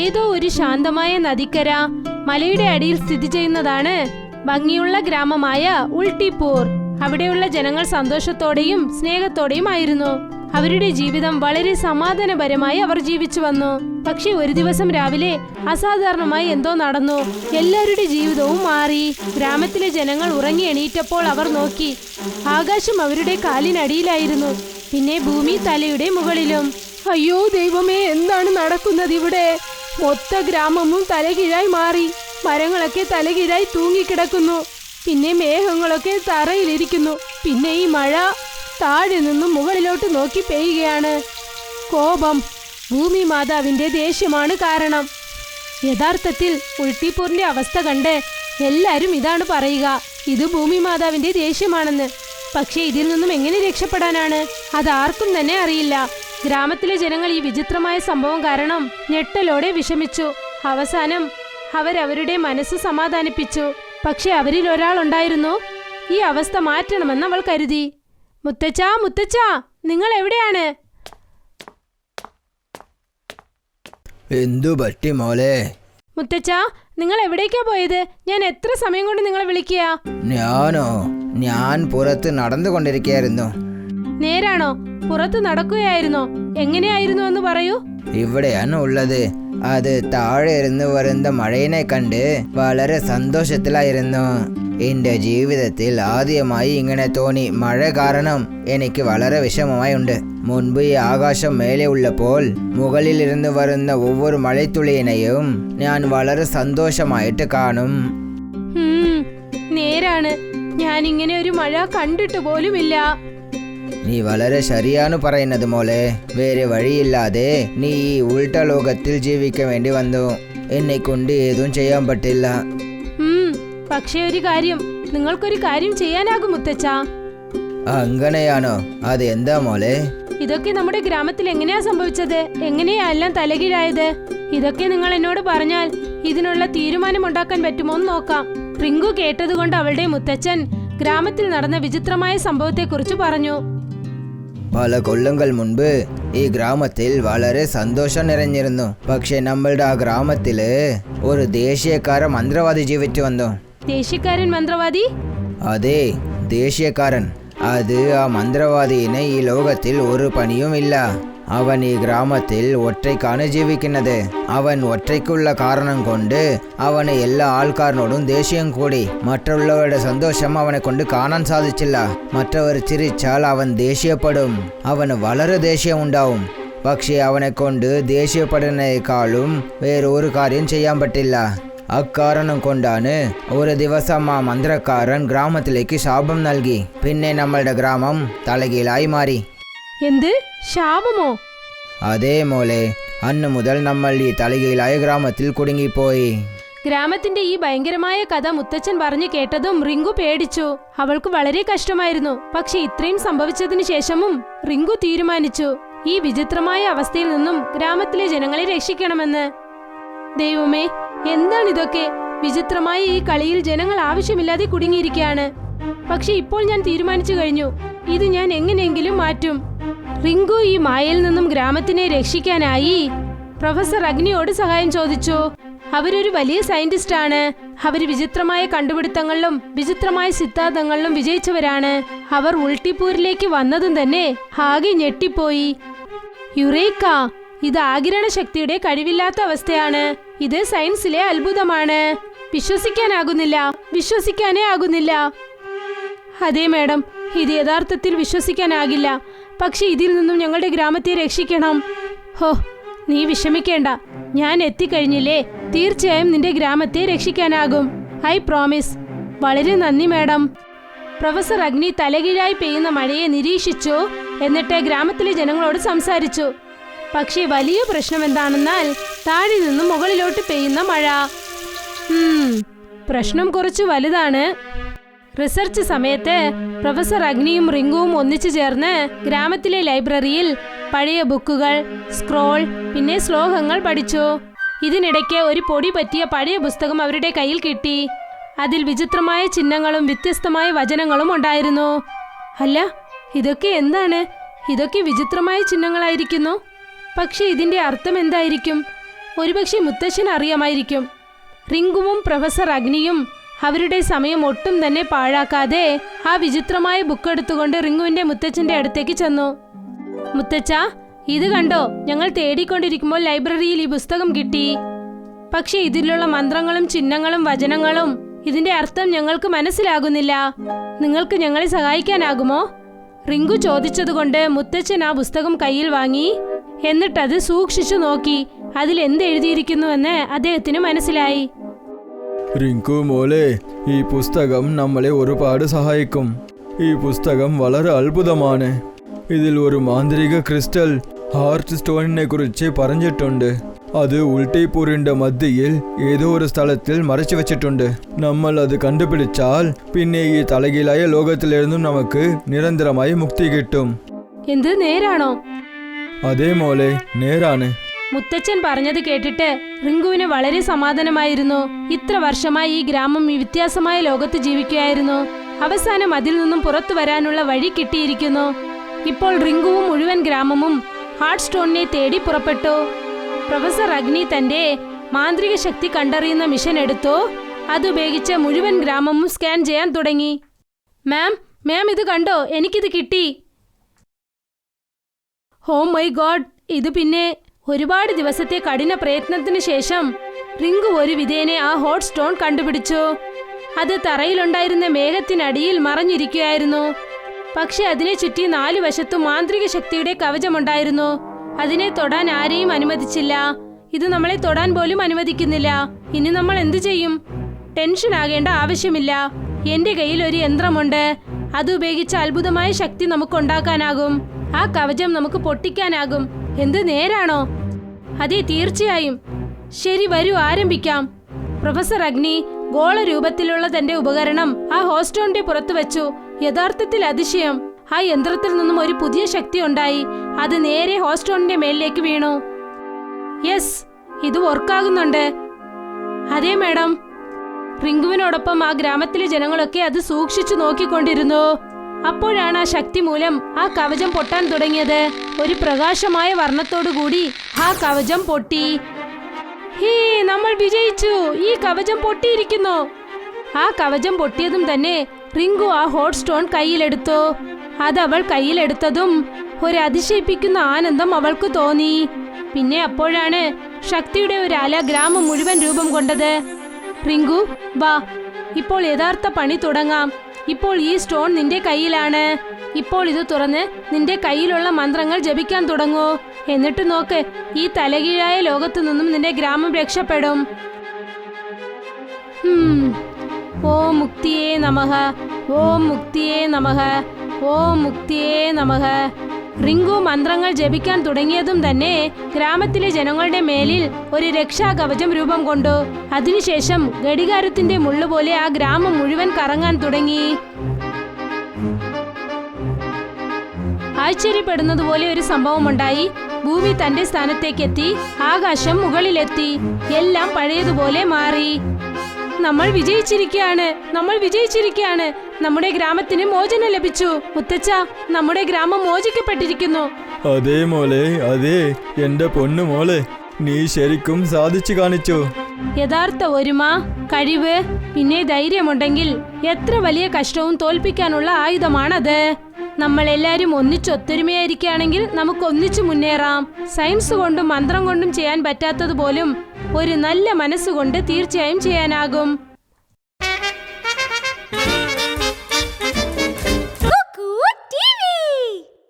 ഏതോ ഒരു ശാന്തമായ നദിക്കര മലയുടെ അടിയിൽ സ്ഥിതി ചെയ്യുന്നതാണ് ഭംഗിയുള്ള ഗ്രാമമായ ഉൾട്ടിപ്പൂർ. അവിടെയുള്ള ജനങ്ങൾ സന്തോഷത്തോടെയും സ്നേഹത്തോടെയും ആയിരുന്നു. അവരുടെ ജീവിതം വളരെ സമാധാനപരമായി അവർ ജീവിച്ചു വന്നു. പക്ഷെ ഒരു ദിവസം രാവിലെ അസാധാരണമായി എന്തോ നടന്നു. എല്ലാവരുടെ ജീവിതവും മാറി. ഗ്രാമത്തിലെ ജനങ്ങൾ ഉറങ്ങി എണീറ്റപ്പോൾ അവർ നോക്കി. ആകാശം അവരുടെ കാലിനടിയിലായിരുന്നു, പിന്നെ ഭൂമി തലയുടെ മുകളിലും. അയ്യോ ദൈവമേ, എന്താണ് നടക്കുന്നത് ഇവിടെ? മൊത്ത ഗ്രാമവും തലകീഴായി മാറി. മരങ്ങളൊക്കെ തലകീഴായി തൂങ്ങിക്കിടക്കുന്നു. പിന്നെ മേഘങ്ങളൊക്കെ തറയിലിരിക്കുന്നു. പിന്നെ ഈ മഴ താഴെ നിന്നും മുകളിലോട്ട് നോക്കി പെയ്യുകയാണ്. കോപം, ഭൂമി മാതാവിന്റെ ദേഷ്യമാണ് കാരണം. യഥാർത്ഥത്തിൽ ഉൾട്ടിപ്പൂറിന്റെ അവസ്ഥ കണ്ട് എല്ലാരും ഇതാണ് പറയുക, ഇത് ഭൂമി മാതാവിന്റെ ദേഷ്യമാണെന്ന്. പക്ഷേ ഇതിൽ നിന്നും എങ്ങനെ രക്ഷപ്പെടാനാണ്? അതാർക്കും തന്നെ അറിയില്ല. ഗ്രാമത്തിലെ ജനങ്ങൾ ഈ വിചിത്രമായ സംഭവം കാരണം ഞെട്ടലോടെ വിഷമിച്ചു. അവസാനം അവരവരുടെ മനസ്സ് സമാധാനിപ്പിച്ചു. പക്ഷെ അവരിൽ ഒരാളുണ്ടായിരുന്നു, ഈ അവസ്ഥ മാറ്റണമെന്ന് അവൾ കരുതി. മുത്തച്ഛാ, മുത്തച്ഛാ, നിങ്ങൾ എവിടെയാണ്? എന്തു പറ്റി മോളെ? മുത്തച്ഛാ, നിങ്ങൾ എവിടേക്കാ പോയത്? ഞാൻ എത്ര സമയം കൊണ്ട് നിങ്ങളെ വിളിക്കുക? ഞാൻ പുറത്ത് നടന്നുകൊണ്ടിരിക്കുകയായിരുന്നു. നേരാണോ? പുറത്ത് നടക്കുകയായിരുന്നോ? എങ്ങനെയായിരുന്നു എന്ന് പറയൂ. ഇവിടെയാണ് ഉള്ളത്. അത് താഴെ ഇരുന്ന് വരുന്ന മഴയിനെ കണ്ട് വളരെ സന്തോഷത്തിലായിരുന്നു. എന്റെ ജീവിതത്തിൽ ആദ്യമായി ഇങ്ങനെ തോന്നി. മഴ കാരണം എനിക്ക് വളരെ വിഷമമായി ഉണ്ട്. മുൻപ് ഈ ആകാശം മേലെ ഉള്ളപ്പോൾ മുകളിലിരുന്ന് വരുന്ന ഒവ്വൊരു മഴത്തുള്ളിയെയും ഞാൻ വളരെ സന്തോഷമായിട്ട് കാണും. നേരാണ്, ഞാൻ ഇങ്ങനെ ഒരു മഴ കണ്ടിട്ട് പോലുമില്ല. നീ വളരെ ശരിയാണ് പറയുന്നത് മോളെ. വേറെ വഴിയില്ലാതെ നീ ഈ ഉൾട്ട ലോകത്തിൽ ജീവിക്കാൻ വേണ്ടി വന്നു. എന്നെ കൊണ്ട് ഏതും ചെയ്യാൻ പറ്റില്ല. പക്ഷേ ഒരു കാര്യം, നിങ്ങൾക്കൊരു കാര്യം ചെയ്യാനാകും മുത്തച്ഛാ. അങ്ങനെയാണോ? അത് എന്താ മോളെ? ഇതൊക്കെ നമ്മുടെ ഗ്രാമത്തിൽ എങ്ങനെയാ സംഭവിച്ചത്? എങ്ങനെയാ എല്ലാം തലകീഴായത്? ഇതൊക്കെ നിങ്ങൾ എന്നോട് പറഞ്ഞാൽ ഇതിനുള്ള തീരുമാനമുണ്ടാക്കാൻ പറ്റുമോ എന്ന് നോക്കാം. റിങ്കു കേട്ടതുകൊണ്ട് അവളുടെ മുത്തച്ഛൻ ഗ്രാമത്തിൽ നടന്ന വിചിത്രമായ സംഭവത്തെക്കുറിച്ച് പറഞ്ഞു. പല കൊല്ലങ്ങൾ മുൻപ് ഈ ഗ്രാമത്തിൽ വളരെ സന്തോഷം നിറഞ്ഞിരുന്നു. പക്ഷെ നമ്മളുടെ ആ ഗ്രാമത്തില് ഒരു ദേശീയക്കാരൻ മന്ത്രവാദി ജീവിച്ചു വന്നു. ദേശീയക്കാരൻ മന്ത്രവാദി? അതെ, ദേശീയക്കാരൻ. അത് ആ മന്ത്രവാദിന് ഈ ലോകത്തിൽ ഒരു പണിയും ഇല്ല. അവൻ ഈ ഗ്രാമത്തിൽ ഒറ്റയ്ക്കാണ് ജീവിക്കുന്നത്. അവൻ ഒറ്റയ്ക്കുള്ള കാരണം കൊണ്ട് അവന് എല്ലാ ആൾക്കാരനോടും ദേഷ്യം കൂടി. മറ്റുള്ളവരുടെ സന്തോഷം അവനെ കൊണ്ട് കാണാൻ സാധിച്ചില്ല. മറ്റവർ ചിരിച്ചാൽ അവൻ ദേഷ്യപ്പെടും. അവന് വളരെ ദേഷ്യം ഉണ്ടാവും. പക്ഷേ അവനെ കൊണ്ട് ദേഷ്യപ്പെടുന്നതിനേക്കാളും വേറൊരു കാര്യം ചെയ്യാൻ പറ്റില്ല. അക്കാരണം കൊണ്ടാണ് ഒരു ദിവസം ആ മന്ത്രക്കാരൻ ഗ്രാമത്തിലേക്ക് ശാപം നൽകി. പിന്നെ നമ്മളുടെ ഗ്രാമം തലകീഴായി മാറി. എന്ത് ശാപമോ? അതേ മോളെ, അന്നു മുതൽ നമ്മൾ ഈ തലകീഴായ ഗ്രാമത്തിൽ കുടുങ്ങിപ്പോയി. ഗ്രാമത്തിന്റെ ഈ ഭയങ്കരമായ കഥ മുത്തച്ഛൻ പറഞ്ഞു കേട്ടതും റിങ്കു പേടിച്ചു. അവൾക്ക് വളരെ കഷ്ടമായിരുന്നു. പക്ഷെ ഇത്രയും സംഭവിച്ചതിനു ശേഷവും റിങ്കു തീരുമാനിച്ചു ഈ വിചിത്രമായ അവസ്ഥയിൽ നിന്നും ഗ്രാമത്തിലെ ജനങ്ങളെ രക്ഷിക്കണമെന്ന്. ദൈവമേ, എന്താണിതൊക്കെ? വിചിത്രമായ ഈ കളിയിൽ ജനങ്ങൾ ആവശ്യമില്ലാതെ കുടുങ്ങിയിരിക്കുകയാണ്. പക്ഷെ ഇപ്പോൾ ഞാൻ തീരുമാനിച്ചു കഴിഞ്ഞു, ഇത് ഞാൻ എങ്ങനെയെങ്കിലും മാറ്റും. റിങ്കു ഈ മായയിൽ നിന്നും ഗ്രാമത്തിനെ രക്ഷിക്കാനായി പ്രൊഫസർ അഗ്നിയോട് സഹായം ചോദിച്ചു. അവരൊരു വലിയ സയന്റിസ്റ്റ് ആണ്. അവർ വിചിത്രമായ കണ്ടുപിടുത്തങ്ങളിലും വിചിത്രമായ സിദ്ധാന്തങ്ങളിലും വിജയിച്ചവരാണ്. അവർ ഉൾട്ടിപ്പൂരിലേക്ക് വന്നതും തന്നെ ആകെ ഞെട്ടിപ്പോയി. യുറേക്ക, ഇത് ആഗിരണ ശക്തിയുടെ കഴിവില്ലാത്ത അവസ്ഥയാണ്. ഇത് സയൻസിലെ അത്ഭുതമാണ്. വിശ്വസിക്കാനേ ആകുന്നില്ല. അതെ മാഡം, ഇത് യഥാർത്ഥത്തിൽ വിശ്വസിക്കാനാകില്ല. പക്ഷെ ഇതിൽ നിന്നും ഞങ്ങളുടെ ഗ്രാമത്തെ രക്ഷിക്കണം. ഹോ, നീ വിഷമിക്കേണ്ട. ഞാൻ എത്തിക്കഴിഞ്ഞില്ലേ, തീർച്ചയായും നിന്റെ ഗ്രാമത്തെ രക്ഷിക്കാനാകും. I promise. വളരെ നന്ദി മാഡം. പ്രൊഫസർ അഗ്നി തലകീഴായി പെയ്യുന്ന മഴയെ നിരീക്ഷിച്ചു. എന്നിട്ട് ഗ്രാമത്തിലെ ജനങ്ങളോട് സംസാരിച്ചു. പക്ഷേ വലിയ പ്രശ്നം എന്താണെന്നാൽ താഴെ നിന്നും മുകളിലോട്ട് പെയ്യുന്ന മഴ. പ്രശ്നം കുറച്ച് വലുതാണ്. റിസർച്ച് സമയത്ത് പ്രൊഫസർ അഗ്നിയും റിങ്കുവും ഒന്നിച്ചു ചേർന്ന് ഗ്രാമത്തിലെ ലൈബ്രറിയിൽ പഴയ ബുക്കുകൾ, സ്ക്രോൾ, പിന്നെ ശ്ലോകങ്ങൾ പഠിച്ചു. ഇതിനിടയ്ക്ക് ഒരു പൊടി പറ്റിയ പഴയ പുസ്തകം അവരുടെ കയ്യിൽ കിട്ടി. അതിൽ വിചിത്രമായ ചിഹ്നങ്ങളും വ്യത്യസ്തമായ വചനങ്ങളും ഉണ്ടായിരുന്നു. അല്ല, ഇതൊക്കെ എന്താണ്? ഇതൊക്കെ വിചിത്രമായ ചിഹ്നങ്ങളായിരിക്കുന്നു. പക്ഷെ ഇതിന്റെ അർത്ഥം എന്തായിരിക്കും? ഒരുപക്ഷെ മുത്തച്ഛൻ അറിയാമായിരിക്കും. റിങ്കുവും പ്രൊഫസർ അഗ്നിയും അവരുടെ സമയം ഒട്ടും തന്നെ പാഴാക്കാതെ ആ വിചിത്രമായ ബുക്ക് എടുത്തുകൊണ്ട് റിങ്കുവിന്റെ മുത്തച്ഛന്റെ അടുത്തേക്ക് ചെന്നു. മുത്തച്ഛ, ഇത് കണ്ടോ, ഞങ്ങൾ തേടിക്കൊണ്ടിരിക്കുമ്പോൾ ലൈബ്രറിയിൽ ഈ പുസ്തകം കിട്ടി. പക്ഷെ ഇതിലുള്ള മന്ത്രങ്ങളും ചിഹ്നങ്ങളും വചനങ്ങളും ഇതിന്റെ അർത്ഥം ഞങ്ങൾക്ക് മനസ്സിലാകുന്നില്ല. നിങ്ങൾക്ക് ഞങ്ങളെ സഹായിക്കാനാകുമോ? റിങ്കു ചോദിച്ചതുകൊണ്ട് മുത്തച്ഛൻ ആ പുസ്തകം കയ്യിൽ വാങ്ങി. എന്നിട്ടത് സൂക്ഷിച്ചു നോക്കി. അതിൽ എന്ത് എഴുതിയിരിക്കുന്നുവെന്ന് അദ്ദേഹത്തിന് മനസ്സിലായി. റിങ്കു മോളെ, ഈ പുസ്തകം നമ്മളെ ഒരുപാട് സഹായിക്കും. ഈ പുസ്തകം വളരെ അത്ഭുതമാണ്. ഇതിൽ ഒരു മാന്ത്രിക ക്രിസ്റ്റൽ ഹാർട്ട് സ്റ്റോണിനെ കുറിച്ച് പറഞ്ഞിട്ടുണ്ട്. അത് ഉൾട്ടിപ്പൂരിന്റെ മധ്യയിൽ ഏതോ ഒരു സ്ഥലത്തിൽ മറച്ചു വെച്ചിട്ടുണ്ട്. നമ്മൾ അത് കണ്ടുപിടിച്ചാൽ പിന്നെ ഈ തലകീഴായ ലോകത്തിലിരുന്നും നമുക്ക് നിരന്തരമായി മുക്തി കിട്ടും. എന്ത് നേരാണോ? അതേ മോളെ, നേരാണ്. മുത്തച്ഛൻ പറഞ്ഞത് കേട്ടിട്ട് റിങ്കുവിന് വളരെ സമാധാനമായിരുന്നു. ഇത്ര വർഷമായി ഈ ഗ്രാമം ഈ വ്യത്യാസമായ ലോകത്ത് ജീവിക്കുകയായിരുന്നു. അവസാനം അതിൽ നിന്നും പുറത്തു വരാനുള്ള വഴി കിട്ടിയിരിക്കുന്നു. ഇപ്പോൾ റിങ്കുവും മുഴുവൻ ഗ്രാമവും ഹാർട്ട് സ്റ്റോണിനെ തേടി പുറപ്പെട്ടു. പ്രൊഫസർ അഗ്നി തന്റെ മാന്ത്രിക ശക്തി കണ്ടറിയുന്ന മിഷൻ എടുത്തു. അതുപയോഗിച്ച് മുഴുവൻ ഗ്രാമവും സ്കാൻ ചെയ്യാൻ തുടങ്ങി. മാം ഇത് കണ്ടോ, എനിക്കിത് കിട്ടി. ഓ മൈ ഗോഡ്, ഇത് പിന്നെ ഒരുപാട് ദിവസത്തെ കഠിന പ്രയത്നത്തിന് ശേഷം റിങ്കു ഒരു വിധേനെ ആ ഹോട്ട് സ്റ്റോൺ കണ്ടുപിടിച്ചു. അത് തറയിലുണ്ടായിരുന്ന മേഘത്തിനടിയിൽ മറഞ്ഞിരിക്കുകയായിരുന്നു. പക്ഷെ അതിനെ ചുറ്റി 4 വശത്തും മാന്ത്രിക ശക്തിയുടെ കവചമുണ്ടായിരുന്നു. അതിനെ തൊടാൻ ആരെയും അനുവദിച്ചില്ല. ഇത് നമ്മളെ തൊടാൻ പോലും അനുവദിക്കുന്നില്ല. ഇനി നമ്മൾ എന്തു ചെയ്യും? ടെൻഷൻ ആകേണ്ട ആവശ്യമില്ല. എന്റെ കയ്യിൽ ഒരു യന്ത്രമുണ്ട്. അതുപയോഗിച്ച് അത്ഭുതമായ ശക്തി നമുക്കുണ്ടാക്കാനാകും. ആ കവചം നമുക്ക് പൊട്ടിക്കാനാകും. എന്ത് നേരാണോ? അതെ, തീർച്ചയായും. ശരി, വരൂ, ആരംഭിക്കാം. പ്രൊഫസർ അഗ്നി ഗോളരൂപത്തിലുള്ള തന്റെ ഉപകരണം ആ ഹോസ്റ്റോണിന്റെ പുറത്തു വെച്ചു. യഥാർത്ഥത്തിൽ അതിശയം. ആ യന്ത്രത്തിൽ നിന്നും ഒരു പുതിയ ശക്തി ഉണ്ടായി. അത് നേരെ ഹോസ്റ്റോണിന്റെ മേലിലേക്ക് വീണു. യെസ്, ഇത് വർക്കാകുന്നുണ്ട്. അതെ മാഡം. റിങ്കുവിനോടൊപ്പം ആ ഗ്രാമത്തിലെ ജനങ്ങളൊക്കെ അത് സൂക്ഷിച്ചു നോക്കിക്കൊണ്ടിരുന്നു. അപ്പോഴാണ് ആ ശക്തി മൂലം ആ കവചം പൊട്ടാൻ തുടങ്ങിയത്. ഒരു പ്രകാശമായ വർണ്ണത്തോടുകൂടി ആ കവചം പൊട്ടി. ഹേ, നമ്മൾ വിജയിച്ചു! ഈ കവചം പൊട്ടിയിരിക്കുന്നു. ആ കവചം പൊട്ടിയതും തന്നെ റിങ്കു ആ ഹോട്ട് സ്റ്റോൺ കയ്യിലെടുത്തു. അതവൾ കയ്യിലെടുത്തതും ഒരു അതിശയിപ്പിക്കുന്ന ആനന്ദം അവൾക്ക് തോന്നി. പിന്നെ അപ്പോഴാണ് ശക്തിയുടെ ഒരു അല ഗ്രാമം മുഴുവൻ രൂപം കൊണ്ടത്. റിങ്കു, വാ, ഇപ്പോൾ യഥാർത്ഥ പണി തുടങ്ങാം. ഇപ്പോൾ ഈ സ്റ്റോൺ നിന്റെ കയ്യിലാണ്. ഇപ്പോൾ ഇത് തുറന്ന് നിന്റെ കയ്യിലുള്ള മന്ത്രങ്ങൾ ജപിക്കാൻ തുടങ്ങൂ. എന്നിട്ട് നോക്ക്, ഈ തലകീഴായ ലോകത്തു നിന്നും നിന്റെ ഗ്രാമം രക്ഷപ്പെടും. ഓം മുക്തിയേ നമഃ, ഓം മുക്തിയേ നമഃ, ഓം മുക്തിയേ നമഃ. റിങ്കു മന്ത്രങ്ങൾ ജപിക്കാൻ തുടങ്ങിയതും തന്നെ ഗ്രാമത്തിലെ ജനങ്ങളുടെ മേലിൽ ഒരു രക്ഷാകവചം രൂപം കൊണ്ടു. അതിനുശേഷം ഘടികാരത്തിന്റെ മുള്ളുപോലെ ആ ഗ്രാമം മുഴുവൻ കറങ്ങാൻ തുടങ്ങി. ആശ്ചര്യപ്പെടുന്നതുപോലെ ഒരു സംഭവമുണ്ടായി. ഭൂമി തന്റെ സ്ഥാനത്തേക്കെത്തി. ആകാശം മുകളിലെത്തി. എല്ലാം പഴയതുപോലെ മാറി. നമ്മൾ വിജയിച്ചിരിക്കുകയാണ്, നമ്മൾ വിജയിച്ചിരിക്കുകയാണ്. നമ്മുടെ ഗ്രാമത്തിന് മോചനം ലഭിച്ചു. മുത്തച്ഛ, നമ്മുടെ ഗ്രാമം മോചിക്കപ്പെട്ടിരിക്കുന്നു. അതേ മോളെ, അതെ, എന്റെ പൊന്നു മോളെ, നീ ശരിക്കും സാധിച്ചു കാണിച്ചു. യഥാർത്ഥ ഒരുമ, കഴിവ്, പിന്നെ ധൈര്യമുണ്ടെങ്കിൽ എത്ര വലിയ കഷ്ടവും തോൽപ്പിക്കാനുള്ള ആയുധമാണത്. നമ്മൾ എല്ലാവരും ഒന്നിച്ചൊത്തൊരുമയായിരിക്കുകയാണെങ്കിൽ നമുക്ക് ഒന്നിച്ചു മുന്നേറാം. സയൻസ് കൊണ്ടും മന്ത്രം കൊണ്ടും ചെയ്യാൻ പറ്റാത്തതുപോലും ഒരു നല്ല മനസ്സുകൊണ്ട് തീർച്ചയായും ചെയ്യാനാകും.